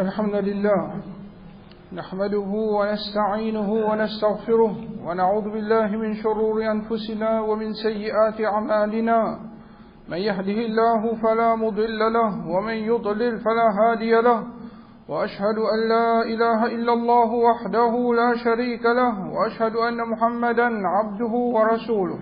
الحمد لله نحمده ونستعينه ونستغفره ونعوذ بالله من شرور أنفسنا ومن سيئات أعمالنا من يهده الله فلا مضل له ومن يضلل فلا هادي له وأشهد أن لا إله إلا الله وحده لا شريك له وأشهد أن محمدا عبده ورسوله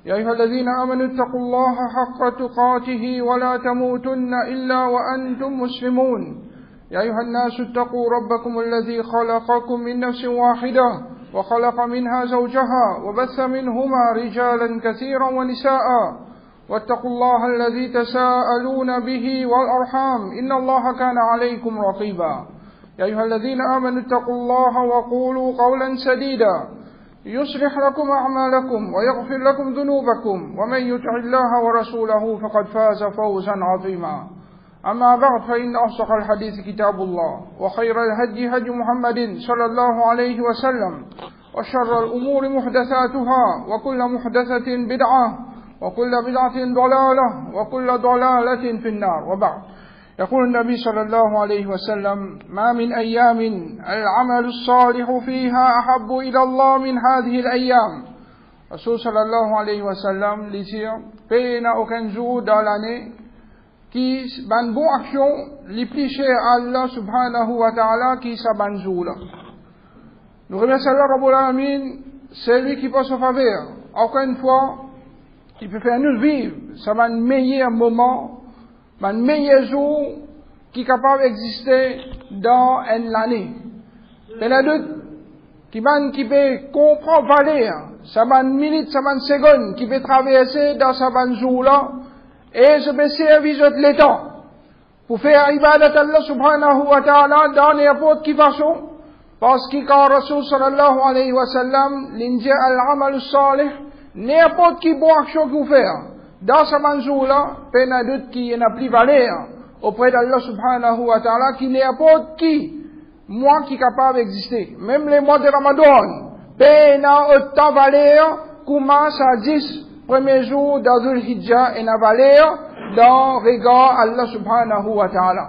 يا أيها الذين آمنوا اتقوا الله حق تقاته ولا تموتن إلا وأنتم مسلمون يا أيها الناس اتقوا ربكم الذي خلقكم من نفس واحدة وخلق منها زوجها وبث منهما رجالا كثيرا ونساء واتقوا الله الذي تساءلون به والأرحام إن الله كان عليكم رقيبا يا أيها الذين آمنوا اتقوا الله وقولوا قولا سديدا يصلح لكم أعمالكم ويغفر لكم ذنوبكم ومن يطع الله ورسوله فقد فاز فوزا عظيما أما بعد فإن أصدق الحديث كتاب الله وخير الهدي هدي محمد صلى الله عليه وسلم وشر الأمور محدثاتها وكل محدثة بدعة وكل بدعة ضلالة وكل ضلالة في النار وبعد يقول النبي صلى الله عليه وسلم ما من أيام العمل الصالح فيها أحب إلى الله من هذه الأيام. Rasul sallallahu alayhi wa sallam lui dit paix n'a aucun jour dans l'année qui ban bon action les plus chers à Allah subhanahu wa ta'ala qui sa ban jour là. Nous remercions Allah Rabbul Alamin, c'est lui qui peut se faveur. Encore une fois, il peut faire nous vivre, ça va un meilleur moment, un meilleur jour qui est capable d'exister dans l'année. Il y a d'autres qui peut comprendre valeur, ça va une minute, ça va une seconde, qui peut traverser dans ce jour-là, et je peux servir de l'état pour faire ibadat Allah subhanahu wa ta'ala dans n'importe quelle façon, parce que quand Rasul sallallahu alayhi wa sallam, l'india al-amal salih, n'importe quelle bonne action que vous faites, dans ce jour-là, il y a d'autres qui n'ont plus valeur auprès d'Allah subhanahu wa ta'ala, qui n'importe qui, moi qui est capable d'exister. Même les mois de Ramadan, il y a autant de valeur, commence à 10 premiers jours d'Adul Hijjah et la valeur dans le regard Allah subhanahu wa ta'ala.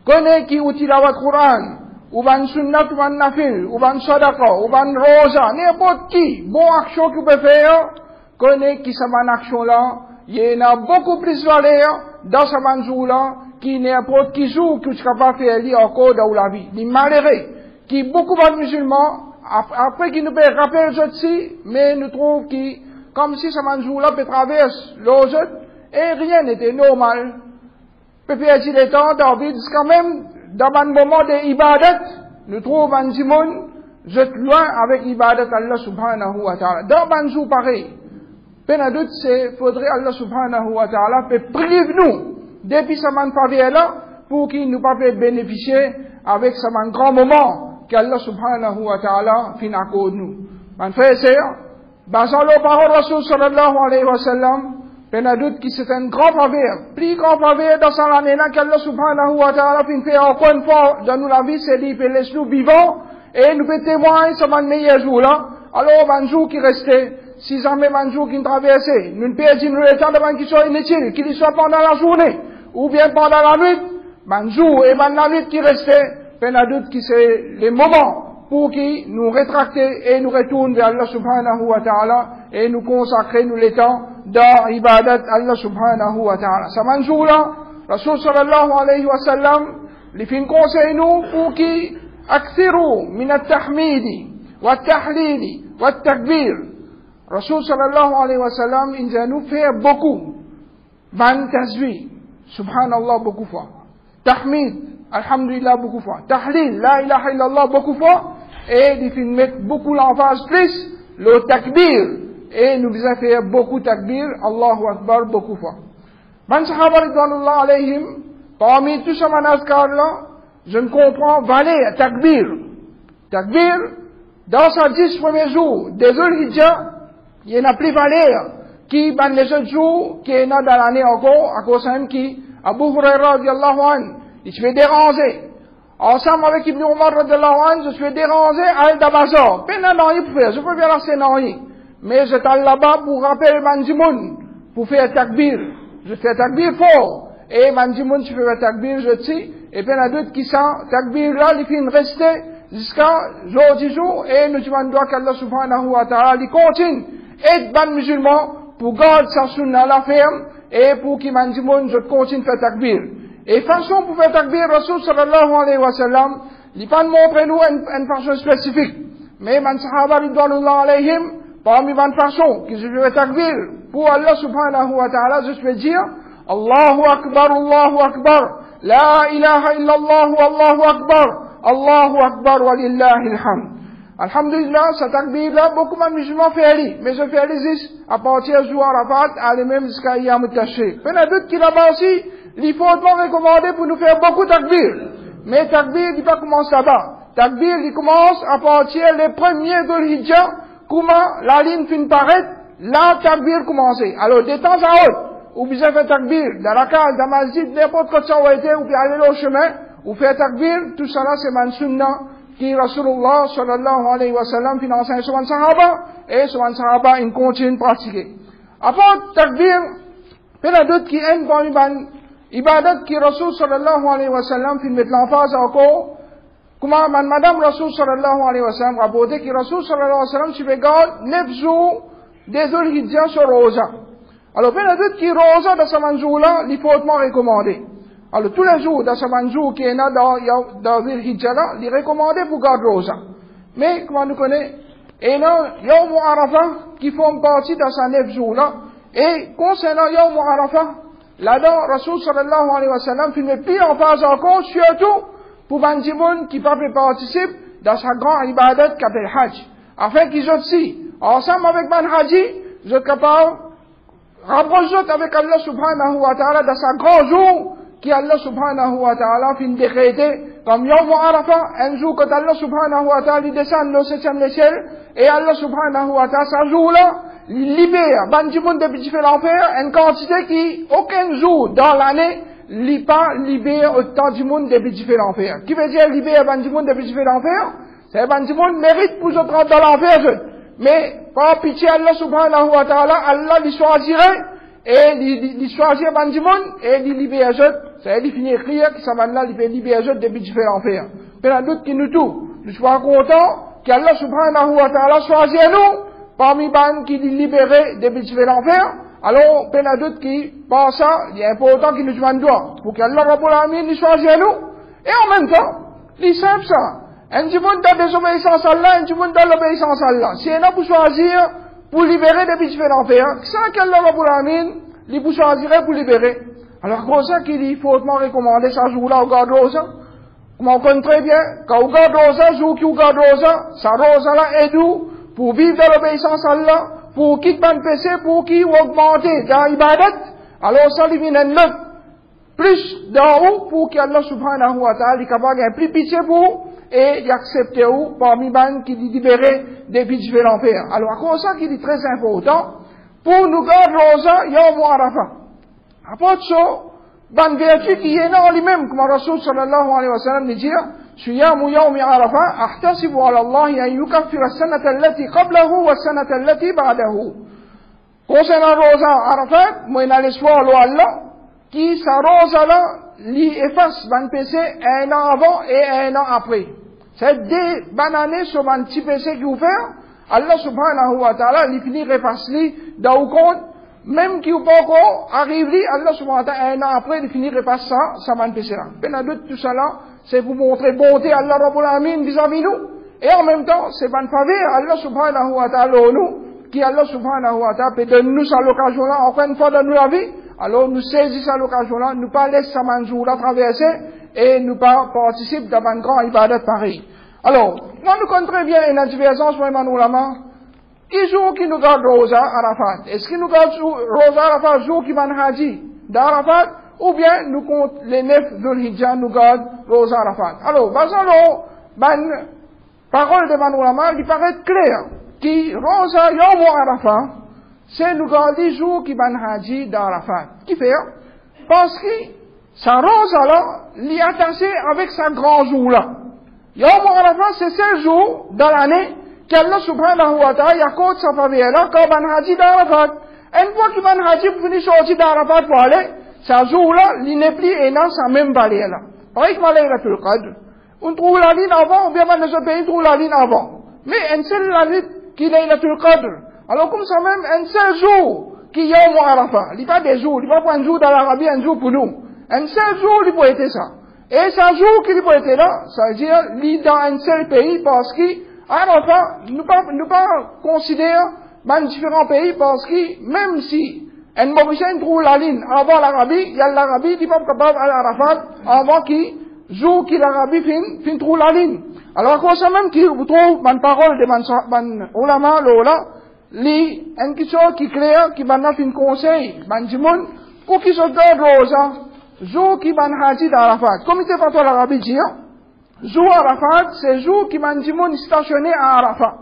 Connais qui utilise votre Coran, ou ban sunnat, ou ban nafil, ou ban sadaqa, ou ban rosa, n'importe qui, bonne action que vous pouvez faire, connais qui sa bonne action là, il y en a beaucoup plus de valeur dans ce jour-là, qui n'importe qui jour que tu es capable de faire encore dans la vie. Les malheureux, qui beaucoup de musulmans, après qu'ils nous peuvent rappeler les autres, mais nous trouvent qui, comme si ce jour-là peut traverser les autres, et rien n'était normal. Peut perdre le temps, David, quand même, dans un moment d'ibadat, nous trouvons un Simon, je suis loin avec ibadat Allah subhanahu wa ta'ala. Dans un jour pareil, Penadout, c'est, faudrait Allah subhanahu wa ta'ala peut priver nous, depuis ce faveur là, pour qu'il nous pas bénéficier avec ce grand moment qu'Allah subhanahu wa ta'ala fin accorde nous. Mon frère et sœur, basant les paroles de Rasul sallallahu alayhi wa sallam, Penadout qui c'est un grand faveur, plus grand faveur dans cette année-là qu'Allah subhanahu wa ta'ala fin fait encore une fois dans nous la vie, c'est dit, il laisse nous vivants, et nous peut témoigner ce meilleur jour là, alors un jour qui restait, si jamais un jour qui traversait, nous ne perdons le temps de qui soit inutile, qu'il soit pendant la journée, ou bien pendant la nuit, un jour et la nuit qui restait, Penadout qui c'est les moments pour qui nous rétracter et nous retourner vers Allah subhanahu wa ta'ala et nous consacrer nous les temps dans ibadat Allah subhanahu wa ta'ala. Ça un jour là, Rasul sallallahu alayhi wa sallam, les fins conseil nous pour qui akthiru min at-tahmidi wa at-tahlili wa at-takbir. Rasul sallallahu alayhi wa sallam, il nous fait beaucoup. Ban tasbih, subhanallah beaucoup fois. Tahmid, alhamdulillah beaucoup fois. Tahlil, la ilaha illallah beaucoup fois. Et il fait mettre beaucoup l'emphase plus, le takbir. Et nous faisons faire beaucoup takbir, Allahu Akbar beaucoup fois. Ban sahaba ridwanullah alayhim, parmi tous ces manazkar là, je ne comprends valeur, takbir. Takbir, dans sa 10 premiers jours, des Hijjah, il y en a plus valeur qui ban les autres jours qui est dans l'année encore à cause même qui Abu Hurairah radiallahu anhu il se fait déranger ensemble avec Ibn Umar radiallahu anhu je se fais déranger à Al-Dabazar ben non il peut faire je peux bien lancer non mais je t'ai là-bas pour rappeler Manjimoun pour faire takbir je fais takbir fort et Manjimoun je fais takbir je dis et puis il y en a d'autres qui sont, takbir là, ils finissent rester jusqu'à jour, et nous demandons qu'Allah subhanahu wa ta'ala, il continue, être bon musulman, pour garder sa sunna la ferme, et pour qu'il m'a dit, je continue de faire takbir. Et façon pour faire takbir, Rasul sallallahu alayhi wa sallam, il pas montrer nous une façon spécifique. Mais man sahaba ridwanullah alayhim, parmi les façons que je vais takbir, pour Allah subhanahu wa ta'ala, je vais dire, Allahu akbar, la ilaha illallah, Allahu akbar, wa lillahi alhamd. Alhamdulillah, ce takbir-là, beaucoup de musulmans font, mais je fais les à partir du Arafat, aller même jusqu'à Yom Tashriq. Il y en a d'autres qui là-bas aussi, il faut recommander pour nous faire beaucoup de takbir. Mais takbir, il ne pas commencer là-bas. Takbir, il commence à partir les premiers de l'Hijjah, comment la ligne finit paraître, là, takbir commence. Alors, de temps à autre, ou bien faire takbir, dans la case, dans la masjid, n'importe quoi ça a été, ou bien aller au chemin, ou faire takbir, tout ça là, c'est man sunnah, qui Rasulullah sallallahu alayhi wa sallam finance sur un sahaba, et sur un sahaba, il continue de pratiquer. Après takbir, il y en a d'autres qui aiment dans une ibadat qui Rasul sallallahu alayhi wa sallam fin mettre l'emphase encore, comment madame Rasul sallallahu alayhi wa sallam rapporté que Rasul sallallahu alayhi wa sallam tu regardes 9 jours des Dhul-Hijjah sur Rosa. Alors il y en a d'autres qui Rosa dans ce jour-là, il faut hautement recommander. Alors, tous les jours, dans ce jour qui est là, dans Dhul-Hijjah là, il est recommandé pour garder Rosa. Mais, comment nous connaissons, et là, Yawm Arafah, qui font partie de ces 9 jours là, et concernant Yawm Arafah, là-dedans, Rasul sallallahu alayhi wa sallam, il met plus en phase encore, surtout, pour les gens qui ne participent dans sa grande ibadat qui appelle Hajj. Afin qu'ils aussi, ensemble avec Ben Haji, je capable, rapprocher avec Allah subhanahu wa ta'ala dans sa grand jour, qui Allah subhanahu wa ta'ala fin décréter comme Yawm Arafah, un jour que Allah subhanahu wa ta'ala descend au 7e ciel, et Allah subhanahu wa ta'ala, ce jour-là, il libère, bandimoun depuis qu'il fait l'enfer, une quantité qui, aucun jour dans l'année, il pas libère autant du monde depuis qu'il fait l'enfer. Qui veut dire libère bandimoun depuis qu'il fait l'enfer? C'est bandimoun mérite pour rentrer dans l'enfer, mais, par pitié Allah subhanahu wa ta'ala, Allah lui choisirait, et il choisit bandimoun, et il libère c'est-à-dire, il finit écrire que ça va là, il peut libérer depuis différents enfers. Mais il y a d'autres qui nous tout. Nous sommes contents qu'Allah subhanahu wa ta'ala choisit nous, parmi les qui nous libérer depuis différents enfers. Alors, il y a d'autres qui pensent ça, il est important qu'ils nous demandent pour qu'Allah Rabbul Alamin nous choisit nous. Et en même temps, c'est simple ça. Un du monde dans désobéissance à Allah, un du monde dans l'obéissance à Allah. Si on a pour choisir, pour libérer depuis différents enfers, c'est qu'Allah Rabbul Alamin, il vous choisirait pour libérer. Alors, comme ça qu'il faut hautement recommander ça jour-là au garde Rosa. Comme on connaît très bien, quand on garde Rosa, jour qui on garde Rosa, ça Rosa-là est doux pour vivre dans l'obéissance à Allah, pour quitter le péché, pour qui augmenter dans l'ibadat. Alors, ça lui vient un plus d'en haut pour qu'Allah subhanahu wa ta'ala est capable de plus pitié pour et d'accepter ou parmi les qui dit libérer des péchés de l'enfer. Alors, comme ça qu'il est très important pour nous garder Rosa, Yawm Arafah. Après ça, ban vertu qui est là en lui-même, comme Rasul sallallahu alayhi wa sallam dit, Suyamu yawmi Arafah, ahtasibu ala Allah an yukaffira as-sanata allati qablahu wa as-sanata allati ba'dahu. Concernant Rosa Arafat, moi, il a l'espoir à Allah, qui sa Rosa là, lui efface ban péché un an avant et un an après. C'est des bananes sur un petit péché qu'il vous fait, Allah subhanahu wa ta'ala, il finit effacer dans le compte, même qui ou pas encore arrive lui, Allah subhanahu wa ta'ala, un an après, il finit repasser ça va péché là. Penadoute, tout ça là, c'est pour montrer bonté à Allah Rabbul Alamin vis-à-vis nous. Et en même temps, c'est pas une faveur, Allah subhanahu wa ta'ala, nous, qui Allah subhanahu wa ta'ala peut donner nous à l'occasion là, encore une fois dans la vie. Alors, nous saisissons à l'occasion là, nous pas laisser ça jour là traverser, et nous pas participer dans un grand ibadat pareil. Alors, nous connaissons très bien une divergence, moi, Emmanuel Lama. Qui jour qui nous garde Rosa Arafat? Est-ce qu'il nous garde Rosa Arafat jour qui van Haji d'Arafat? Ou bien nous compte les 9 Dhul-Hijjah nous garde Rosa Arafat? Alors, basant la parole de Manu Lama, il paraît clair que Rosa Yawm Arafat, c'est nous garder jour qui van Haji d'Arafat. Qui fait? Parce que sa Rosa là, l'y attaché avec sa grand jour là. Yawm Arafat, c'est 16 jours dans l'année qu'Allah subhanahu wa ta'ala accorde sa faveur là quand Ban Haji d'Arafat. Une fois que Ban Haji finit sortir d'Arafat pour aller, ce jour-là, il n'est plus énorme sa même vallée là. Par exemple, Laylatul Qadr, on trouve la ligne avant, ou bien dans notre pays, on trouve la ligne avant. Mais un seul la ligne qui est Laylatul Qadr. Alors comme ça même, un seul jour qui est Yawm Arafah. Il n'y a pas des jours, il n'y a pas un jour dans l'Arabie, un jour pour nous. Un seul jour, il peut être ça. Et ce jour qu'il peut être là, ça veut dire, il est dans un seul pays parce qu'Arafah, nous pas considérer dans différents pays parce que même si un Mauricien trouve la ligne avant l'Arabie, il y a l'Arabie qui n'est pas capable à l'Arafat avant qu'il jour qu'il l'Arabie fin trouve la ligne. Alors, quoi ça même qui vous trouve une parole de man ulama, l'ola, li, un qui soit qui clair, qui m'a fait un conseil, man jimoun, pour qu'il se garde rosa, jour qui m'a haji d'Arafat. Comme il était pas toi l'Arabie dit, jour Arafat, c'est jour qui m'a jimoun stationné à Arafat.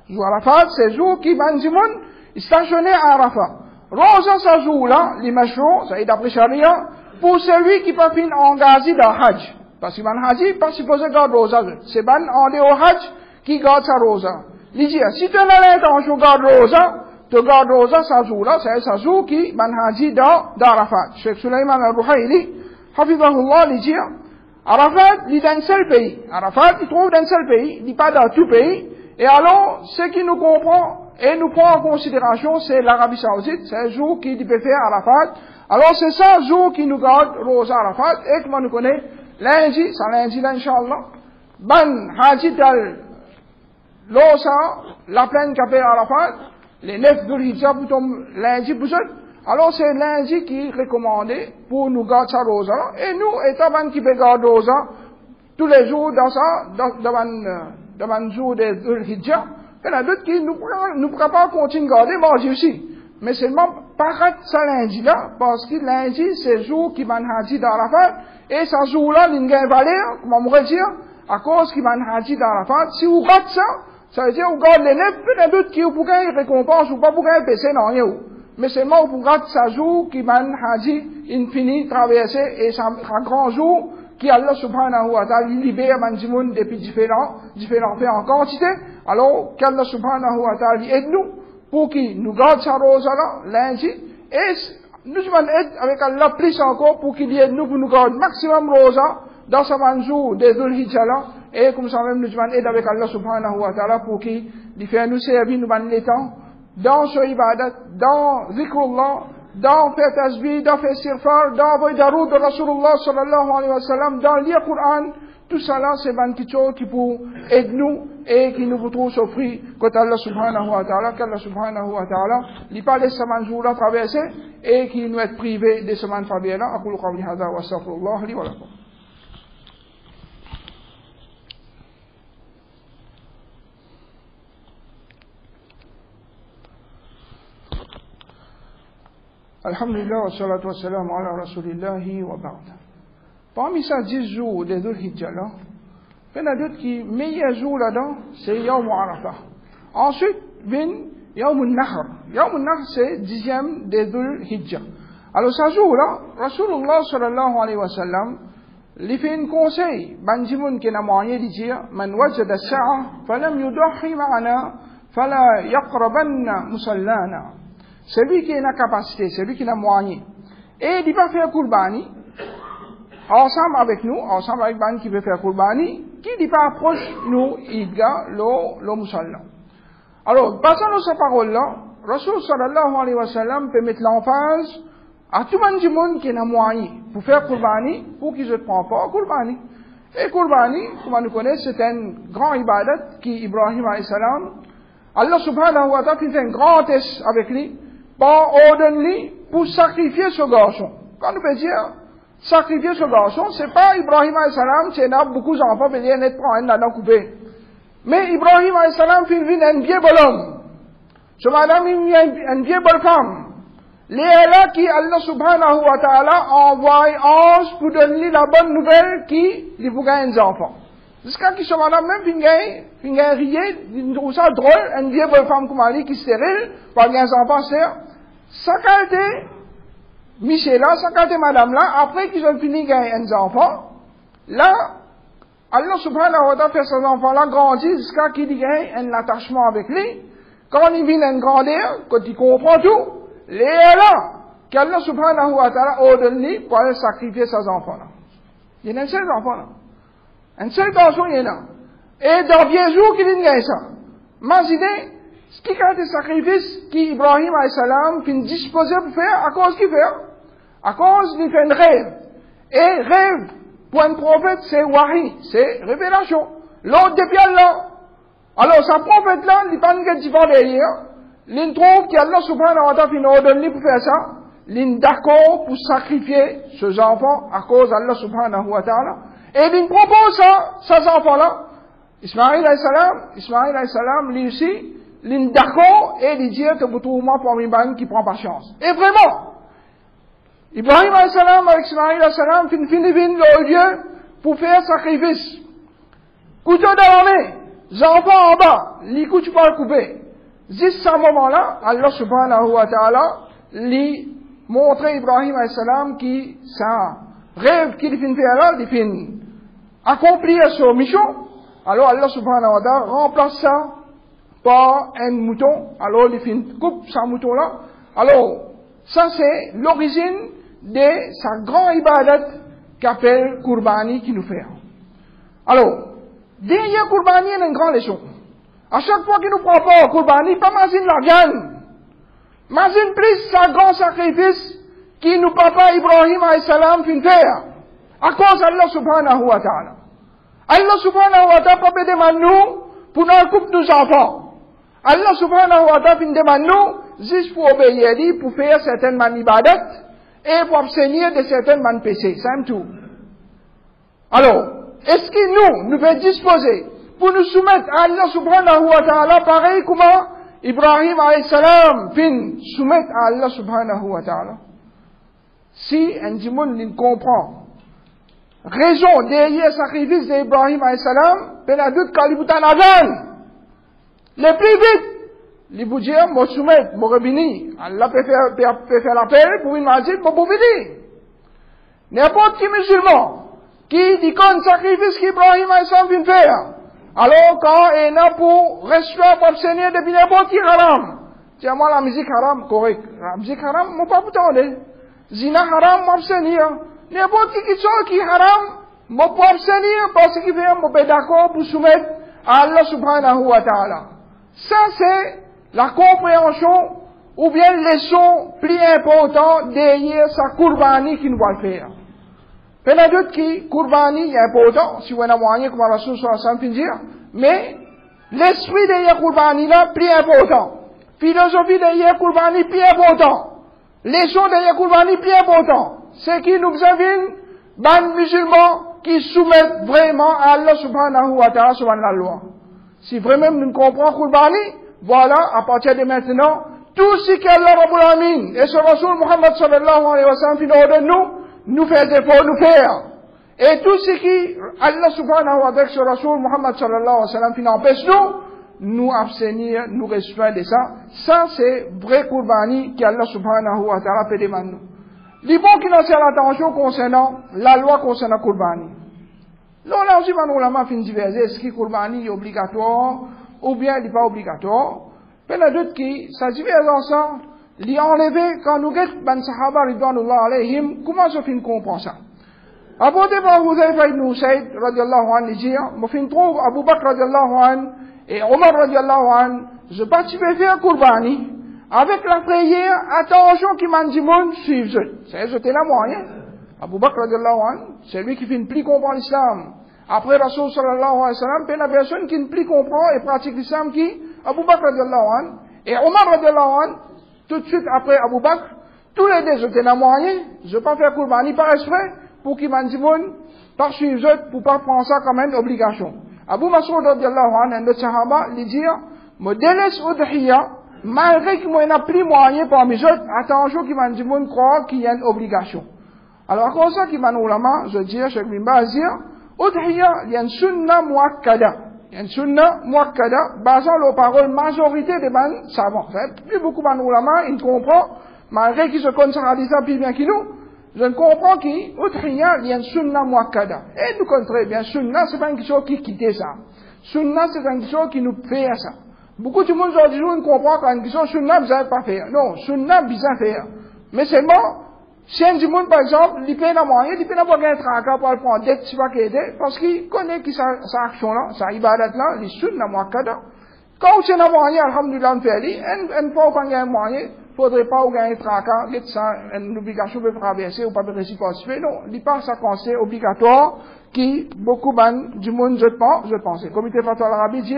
Jour Arafat, c'est jour qui m'a jimoun stationné à Arafat. Rosa, ce jour-là, l'imachon, ça est d'après Sharia, pour celui qui pas fin engagé dans Hajj. Parce que man haji, pas supposé garder rosa. C'est ban en dehors au Hajj qui garde sa rosa. Il dit, si tu as l'intention de garder rosa, tu gardes rosa ce jour-là, c'est ce jour qui man haji dans Arafat. Cheikh Sulaiman al-Ruhaili, hafidahullah, il dit, Arafat, il est dans un seul pays. Arafat, il trouve dans un seul pays, il n'est pas dans tout pays. Et alors, ce qui nous comprend et nous prend en considération, c'est l'Arabie Saoudite, c'est le jour qui peut faire Arafat. Alors, c'est ça, le jour qui nous garde rosa Arafat, et comment nous connaît, lundi, ça lundi là, Inch'Allah, ban haji dal l'osa, la plaine qu'appelle Arafat, les 9 de l'Hijjah, lundi, pour ça. Alors, c'est lundi qui est recommandé pour nous garder sa rosa. Et nous, étant ban qui peut garder rosa, tous les jours dans ça, devant le jour de l'Hijjah, il y en a d'autres qui ne pourront pas continuer à garder, manger aussi. Mais seulement, par ça lundi là, parce que lundi, c'est le jour qui van haji d'Arafat, et ce jour-là, il y a une valeur, comment on pourrait dire, à cause qu'il van haji d'Arafat. Si vous gardez ça, ça veut dire, vous gardez les 9, il y en a d'autres qui vous pourraient récompense, ou pas pourraient baisser, non, rien. Mais seulement, vous gardez ce jour qui van haji, infini, traversé, et c'est un grand jour, qui Allah subhanahu wa ta'ala libère Manjimoun depuis différents faits en quantité. Alors, qu'Allah subhanahu wa ta'ala aide-nous pour qu'il nous garde sa rosa là, lundi, et nous aide avec Allah plus encore pour qu'il aide nous pour nous garder maximum rosa dans ce jour des Dhul Hijjah là, et comme ça même nous aide avec Allah subhanahu wa ta'ala pour qu'il fait nous servir nous les temps, dans ce ibadat, dans zikrullah, dans faire tasbih, dans faire istighfar, dans envoyer daroud de Rasulullah sallallahu alayhi wa sallam, dans lire Coran, tout ça là, c'est ban kicho qui pour aider nous et qui nous trouve s'offrir côté Allah subhanahu wa ta'ala, qu'Allah subhanahu wa ta'ala, il pas laisse ce jour là traverser et qui nous est privé de ce man fabien là. Aqulu qawli hadha wa astaghfirullah li wa lakum. Alhamdulillah wa salatu wa salam ala rasulillahi wa ba'd. Parmi ces 10 jours des Dhul Hijjah là, il y en a d'autres qui, meilleur jour là-dedans, c'est Yawm Arafah. Ensuite, vient Yawm al-Nahr. Yawm al-Nahr, c'est 10e des Dhul Hijjah. Alors, ce jour-là, Rasulullah sallallahu alayhi wa sallam, il fait un conseil, Banjimoun qui n'a moyen de dire, Man wajada sa'a, falam yudahi ma'ana, fala yaqrabanna musallana. Celui qui a la capacité, celui qui a moyen, et il va faire Kurbani, ensemble avec nous, ensemble avec Ban qui veut faire Kurbani, qui dit pas approche nous, Idga, le Musalla. Alors, passant à cette parole-là, Rasul sallallahu alayhi wa sallam peut mettre l'emphase à tout le monde qui a moyen pour faire Kurbani, pour qu'ils ne prennent pas Kurbani. Et Kurbani, comme nous connaissons, c'est un grand ibadat qui Ibrahim alayhi salam, Allah subhanahu wa ta'ala fait un grand test avec lui, par ordonne-lui pour sacrifier ce garçon. Quand on peut dire sacrifier ce garçon, c'est pas Ibrahim alayhi salam, c'est là beaucoup d'enfants, mais il y a un coupé. Mais Ibrahim alayhi salam fait un vieux bonhomme. Ce madame, il y a une vieille bonne femme. Les là qui Allah subhanahu wa ta'ala envoie ange pour donner la bonne nouvelle qui lui pour gagner des enfants. Jusqu'à ce que ce madame même finit rier, il trouve ça drôle, une vieille bonne femme comme Ali qui est stérile, pour gagner des enfants, c'est sa qualité, Michel là, sa qualité madame là, après qu'ils ont fini de gagner des enfants, là, Allah subhanahu wa ta'ala fait ces enfants-là grandir jusqu'à qu'il gagne un attachement avec lui. Quand il vient à grandir, quand il comprend tout, les là, qu'Allah subhanahu wa ta'ala ordonne pour aller sacrifier ses enfants-là. Il y a un seul enfant là. Un seul garçon, il y en a. Et dans bien jours qu'il y a ça. Imaginez, ce qui est le sacrifice qu'Ibrahim a.s. fin disposé pour faire, à cause qu'il fait. À cause qu'il fait un rêve. Et rêve, pour un prophète, c'est wahi, c'est révélation. L'autre depuis Allah. Alors, ce prophète-là, il n'y a pas de différence derrière. Il trouve qu'Allah subhanahu wa ta'ala fin ordonné pour faire ça. Il est d'accord pour sacrifier ses enfants à cause d'Allah subhanahu wa ta'ala. Et il propose ça, ces enfants-là. Ismaïl a.s. lui aussi, il est d'accord et il dit que vous trouvez moi pour une qui prend patience. Et vraiment, Ibrahim a.s. avec Ismaïl a.s. fin le lieu pour faire sacrifice. Couteau dans l'armée, les enfants en bas, les coups tu peux le couper. Jusqu'à ce moment-là, Allah subhanahu wa ta'ala lui montre Ibrahim a.s. qui ça rêve qu'il fin faire là, il fin accomplir sa mission. Alors Allah subhanahu wa ta'ala remplace ça par un mouton. Alors il fin coupe ce mouton-là. Alors ça c'est l'origine de sa grande ibadat qu'appelle Kurbani qui nous fait. Alors, derrière Kurbani, il y a une grande leçon. À chaque fois qu'il nous prend pas Kurbani, pas imagine la gagne. Imagine plus sa grand sacrifice qui nous papa Ibrahim a.s. fin faire. À cause d'Allah subhanahu wa ta'ala. Allah subhanahu wa ta'ala pas demande nous pour nous couper nos enfants. Allah subhanahu wa ta'ala fin demande nous juste pour obéir lui, pour faire certaines manibadat et pour abstenir de certaines man péchés. C'est tout. Alors, est-ce que nous pouvons disposer pour nous soumettre à Allah subhanahu wa ta'ala pareil comme Ibrahim a.s. fin soumettre à Allah subhanahu wa ta'ala? Si un monde comprend raison derrière le sacrifice d'Ibrahim a.s. ben a doute quand il vous en azan. Le plus vite, il vous dit, moi soumettre, moi rebini. Allah peut faire l'appel pour une majid, moi pour venir. N'importe qui musulman qui dit qu'on sacrifice qu'Ibrahim a.s. vient faire. Alors quand il a pour respect, pour abstenir depuis n'importe qui haram. Tiens-moi la musique haram, correct. La musique haram, moi pas pour t'en Zina haram, moi abstenir. N'importe qui soit qui haram, moi pour abstenir parce qu'il fait, moi pas d'accord pour soumettre à Allah subhanahu wa ta'ala. Ça c'est la compréhension ou bien leçon plus importante derrière sa kurbani qu'il doit faire. Peut-être que kurbani est important, si vous avez moyen comme Rasul sallallahu alayhi wa sallam dire, mais l'esprit derrière kurbani là plus important. Philosophie derrière kurbani plus important. Leçon derrière kurbani plus important. C'est qui nous examine, ban musulmans qui soumettent vraiment à Allah subhanahu wa ta'ala sur la loi. Si vraiment nous comprenons kurbani, voilà, à partir de maintenant, tout ce qu'Allah Rabbul Alamin et son Rasul Muhammad sallallahu alayhi wa sallam fin ordonne nous fait des efforts, nous faire. Et tout ce qui Allah subhanahu wa ta'ala et son Rasul Muhammad sallallahu alayhi wa sallam fin empêche nous abstenir, nous respecter de ça. Ça c'est vrai kurbani qu'Allah subhanahu wa ta'ala peut demander. Les bons qui n'ont pas l'attention concernant la loi concernant kurbani. Là aussi, on a fin diverser, est-ce que kurbani est obligatoire ou bien il n'est pas obligatoire. Puis la d'autres qui, ça diverse ensemble, l'y enlever quand nous guettons ban sahaba ridwanullah alayhim, comment se fin comprend ça? Apporté par Huzaifa ibn Usayd radiallahu anhu dire, me fin trouve Abu Bakr radiallahu anhu et Omar radiallahu anhu, je participe faire kurbani. Avec la prière, attention qui m'a dit monde, suivre. C'est jeter la moyen. Abu Bakr radiallahu anhu, c'est lui qui fait une pli comprendre l'islam. Après Rasul sallallahu alayhi wa sallam, c'est la personne qui ne pli comprend et pratique l'islam qui, Abu Bakr radiallahu anhu, et Omar radiallahu anhu, tout de suite après Abu Bakr, tous les deux jeter la moyen, je ne vais pas faire kurbani par exprès, pour qu'il m'a dit monde, par suivre, pour pas prendre ça comme une obligation. Abu Mas'ud radiallahu anhu, un autre sahaba, lui dit, me délaisse udhiya, malgré qu'il n'y a plus moyen pour mes autres, attention qu'il m'a dit monde croire qu'il y a une obligation. Alors, comme ça, qu'il m'a dit ulama, je dis, Cheikh Bimba, udhiya, il y a une sunna muakkada. Il y a une sunna muakkada, basant les paroles majorité des ban savants. Plus beaucoup de ulama, ils comprennent, malgré qu'ils se connaissent à ça plus bien que nous, je ne comprends qu'il y a une sunna muakkada. Et nous connaissons très bien, sunna, c'est pas une question qui quitte ça. Sunna, c'est une question qui nous fait ça. Beaucoup de monde aujourd'hui ne comprend qu'une question sunna, vous n'avez pas faire. Non, sunna, vous avez faire. Mais seulement, Si un du monde, par exemple, il peut pas moyen, il peut pas gagner tracas pour le prendre dette, tu vas qu'aider, parce qu'il connaît qui sa action-là, sa ibadat là, il suit dans moi kada. Quand c'est un moyen, alhamdulillah, on fait lui, une fois qu'on gagne un moyen, faudrait pas gagner tracas, get ça, une obligation de traverser ou pas de réciproquer, non, il pas ça conseil obligatoire, qui, beaucoup du monde, je pense, le comité fatwa l'Arabie dit,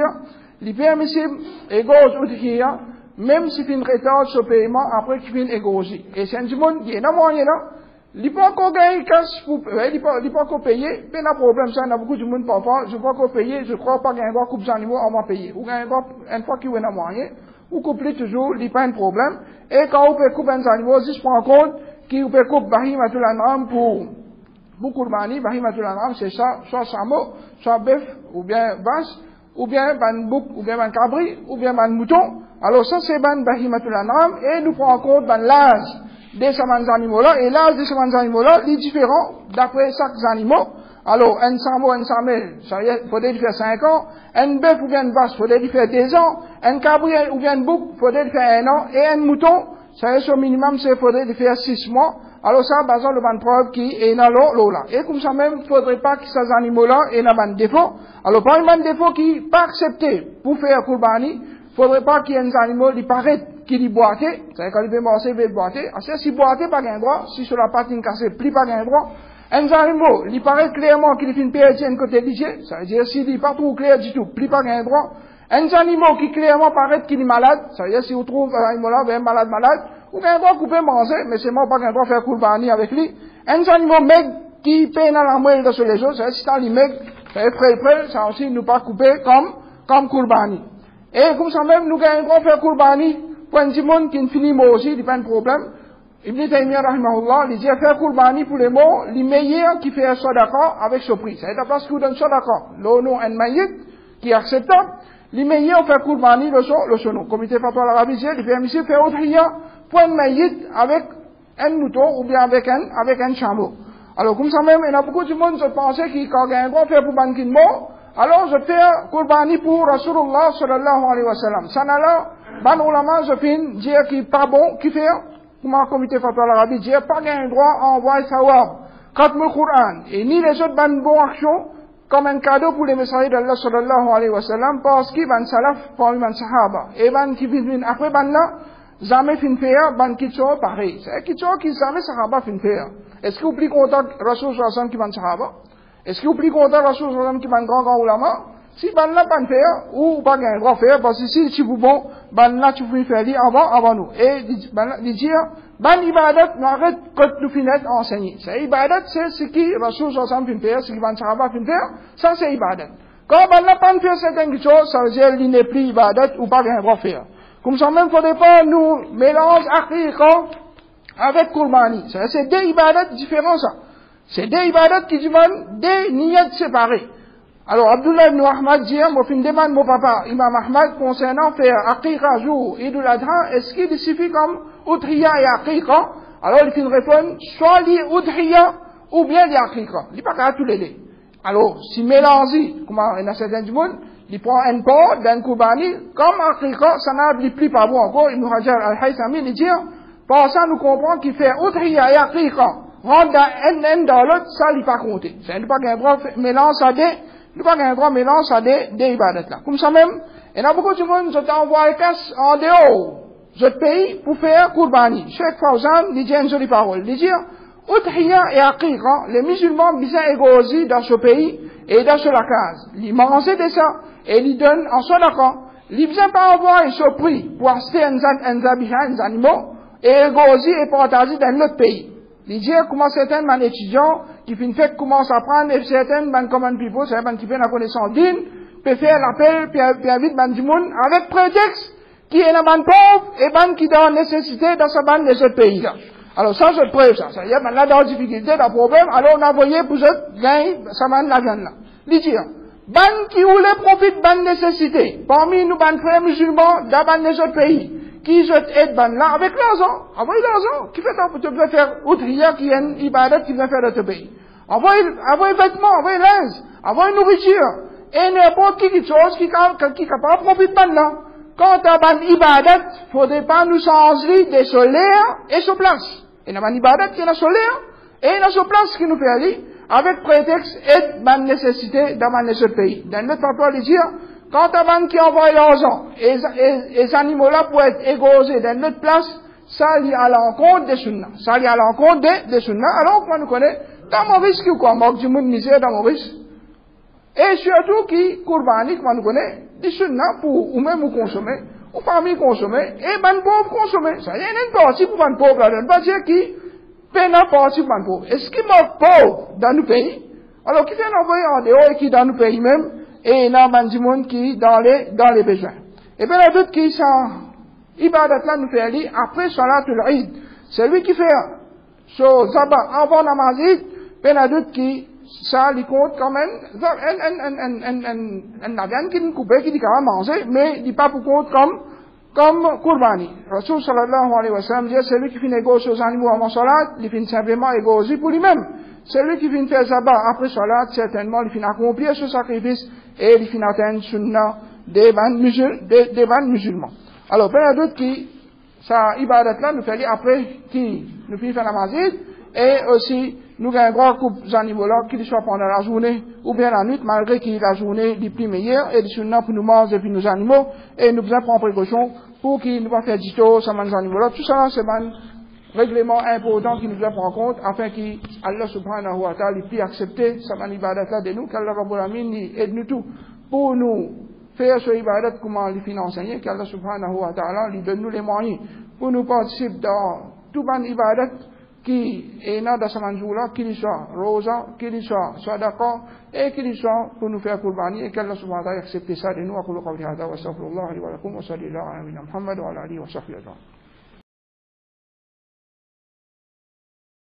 il est permissible, égaux, ou d'hier, même si tu retardes ce paiement, après tu viens égosé. Et c'est un monde qui est dans moyen là, il peut encore gagner cash pour, il peut encore payer, mais il y a un problème, ça, il y a beaucoup de monde parfois, je peux encore payer, je crois pas qu'il y a un couple d'animaux, on va payer. Ou gagner une fois qu'il y a un moyen, ou couper toujours, il n'y a pas un problème. Et quand on peut couper un animal, si je prends en compte, qu'il peut couper Bahimatul An'am pour Kurbani, Bahimatul An'am, c'est ça, soit chameau, soit bœuf, ou bien vache, ou bien ban bouc, ou bien ban cabri, ou bien ban mouton. Alors ça c'est ban Bahimatul An'am, et nous prenons en compte ban l'âge de ces animaux-là, et l'âge de ces animaux-là, il est différent d'après chaque animal. Alors, un chameau, ça faudrait faire 5 ans, un bœuf ou bien une vache, faudrait faire 2 ans, un cabri ou bien un bouc, faudrait faire 1 an, et un mouton, ça est au minimum, c'est faudrait faire 6 mois. Alors ça, basant le ban preuve qui est dans l'eau là. Et comme ça même, faudrait pas que ces animaux-là aient un défaut. Alors, par un défaut qui n'est pas accepté pour faire Kurbani, faudrait pas qu'il y ait un animal qui paraît qui dit boiter, c'est-à-dire quand il veut manger, il veut boiter. Si boiter, pas gain droit, si sur la patte cassée, plie pas gain droit. Un animal, il paraît clairement qu'il fait une perte d'un côté d'hygiène, ça veut dire s'il n'est pas trop clair du tout, plie pas gain droit. Un animal qui clairement paraît qu'il est malade, ça veut dire si vous trouvez un animal là, malade, ou gain droit couper manger, mais c'est moi pas gain droit faire Kurbani avec lui. Un animal maigre qui peine à la moelle de sur les autres, ça veut dire si t'as les maigre, ça veut près, ça aussi nous pas couper comme Kurbani. Et comme ça même, nous gagnons droit faire Kurbani, pour un petit monde qui ne finit mot aussi, il n'y a pas de problème. Ibn Taymiyyah rahimahullah, il dit faire Kurbani pour les mots, les meilleurs qui fait un sadaqa avec ce prix. C'est la place qui vous donne sadaqa. L'ono en maït, qui est acceptable, les meilleurs faire Kurbani le sono. Comité fatwa l'Arabie, il fait ici faire udhiya pour un maït avec un mouton ou bien avec un chameau. Alors comme ça même, il y a beaucoup de monde qui pensait qu'il y a un droit faire pour banquin mot, alors je fais Kurbani pour Rasulullah sallallahu alayhi wa sallam. Ça n'a là, ban ulama, je finis dire qu'il n'est pas bon, qui fait, comme un comité fatwa l'Arabie, dire pas un droit à envoyer sawab, Khatmul Qur'an, et ni les autres ban bonnes actions, comme un cadeau pour les messagers d'Allah sallallahu alayhi wa sallam, parce qu'ils ban salaf, parmi ban sahaba, et ban qui viennent après ban là, jamais fin faire, ban qui sont pareil. C'est qui sont qui jamais sahaba fin faire. Est-ce que vous prenez contact Rasul sallallahu alayhi wa sallam qui ban sahaba? Est-ce que vous prenez contact Rasul sallallahu alayhi wa sallam qui ban grand ulama? Si ban là ban faire, ou pas gain droit faire, parce que si vous bon, ban là tu pouvez faire avant nous. Et, dire, ban ibadat, n'arrête que nous finissons enseigner. C'est ibadat, c'est ce qui Rasul sallallahu alayhi wa sallam fin faire, ce qui ban sahaba fin faire, ça c'est ibadat. Quand ban là ban faire certaines choses, ça veut dire qu'il n'est plus ibadat ou pas gain droit faire. Comme ça même, faudrait pas nous mélanger aqiqa avec Kurbani. C'est deux ibadats différents, ça. C'est deux ibadats qui demandent des niyats séparés. Alors, Abdullah ibn Ahmad dit, moi, fin demande mon papa, Imam Ahmad, concernant faire aqiqa jour, Idul Adha, est-ce qu'il suffit comme udhiya et aqiqa? Alors, il fin répond, soit les udhiya, ou bien les aqiqa. Il n'est pas qu'à tous les deux. Alors, si mélanger, comment, il y a certains du monde, il prend un pot d'un Kurbani, comme aqiqa, ça n'a plus pas bon encore, Ibn Hajar al-Haythami, il dit, par ça, nous comprenons qu'il fait udhiya et aqiqa, rentre dans l'autre, ça, il n'est pas compté. C'est pas qu'un droit mélange à des ibadats là. Comme ça même, il y a beaucoup de monde qui t'envoie casse en dehors de pays pour faire Kurbani. Cheikh Fawzan, il dit une jolie parole. Il dit, udhiya et aqiqa, les musulmans bien égosés dans ce pays et dans ce case. Ils mangent de ça et ils donnent en sadaqa. Ils ne pas envoyer ce prix pour acheter un animal et égosés et partager dans l'autre pays. Il dit comment certains étudiants qui fait commencent à apprendre et certains common people, certains qui font la connaissance d'une, peut faire l'appel, puis invite du monde avec prétexte qui est la bande pauvre et bande qui donne nécessité dans sa bande de ce pays là. Alors ça je preuve ça. Ça y est, là dans la difficulté, dans le problème, alors on a envoyé pour ce gagner sa bande la gagne là. Il dit bande qui ou les profitent bande nécessité, parmi nous bande frères musulmans dans bande de ce pays. Qui je aide ban là avec l'argent, envoyez l'argent, qui fait ça pour te faire udhiya qui est une ibadat qui vient faire de ce pays. Envoyez vêtements, envoyez linge, envoyez nourriture, et n'importe qui chose qui est capable de profiter ban là. Quand tu as ban ibadat, faudrait pas nous changer des solaires et sur place. Et dans l'ibadat qui est dans solaire, et dans ce place qui nous fait aller, avec prétexte et ma nécessité d'amener ce pays. Dans notre papa, il dit, quand ta banque qui envoie l'argent, et les animaux-là pour être égosés dans notre place, ça lie à l'encontre des sunnas. Ça lie à l'encontre des sunnas. Alors, qu'on nous connaît, dans mon risque ou quoi, manque du monde misère dans mon risque. Et surtout, qui, Kourbani, qu'on nous connaît, des sunnas pour, ou même, ou consommer, ou famille consommer, et ben pauvre consommer. Ça y est, une partie pour ben pauvre, là, une partie qui, peine à partie pour ben pauvre. Est-ce qu'il manque pauvre dans nos pays? Alors, qui fait l'envoyer en dehors et qui dans nos pays même, et il y a du monde qui dans les besoins. Et bien, la doute qui, ça, ibadat là nous fait aller après Salatul Eid. C'est lui qui fait so Zaba avant Namazid, ben la doute qui ça lui compte quand même la viande qui nous coupe qui dit quand même manger, mais il dit pas pour compte comme Kurbani. Rasul sallallahu alayhi wa sallam dit c'est lui qui fait négocier aux animaux avant Salat, il fait simplement négocier pour lui-même. C'est lui qui vient faire Zaba après Salat, certainement il finit accomplir ce sacrifice et il finit atteindre sunna des ban musulmans. Alors, ben, d'autres qui, ça, ibadat là, nous fait après, qui, nous finit faire la mazid, et aussi, nous avons un grand couple d'animaux là, qu'il soit pendant la journée, ou bien la nuit, malgré que la journée est plus meilleure, et des pour nous manger, et puis nos animaux, et nous devons prendre précaution, pour qu'ils ne pas faire du tout, ça, les animaux là. Tout ça, c'est un règlement important qui nous doit prendre en compte, afin qu'Allah subhanahu wa ta'ala puisse accepter, ça, ibadat là de nous, qu'Allah rabbul alamin aide nous tout, pour nous, faire ce ibadat comment les finances, qu'Allah subhanahu wa ta'ala lui donne nous les moyens pour nous participer dans tout ban ibadat qui est dans ce manjoula, qu'il soit rosa, qu'il soit sadaqa, et qu'il soit pour nous faire kurbani, et qu'Allah subhanahu wa ta'ala accepte ça de nous, à qawli qawli hada wa astaghfirullah li wa lakum wa sallallahu ala nabiyyina Muhammad wa ala alihi wa sahbihi ajma'in.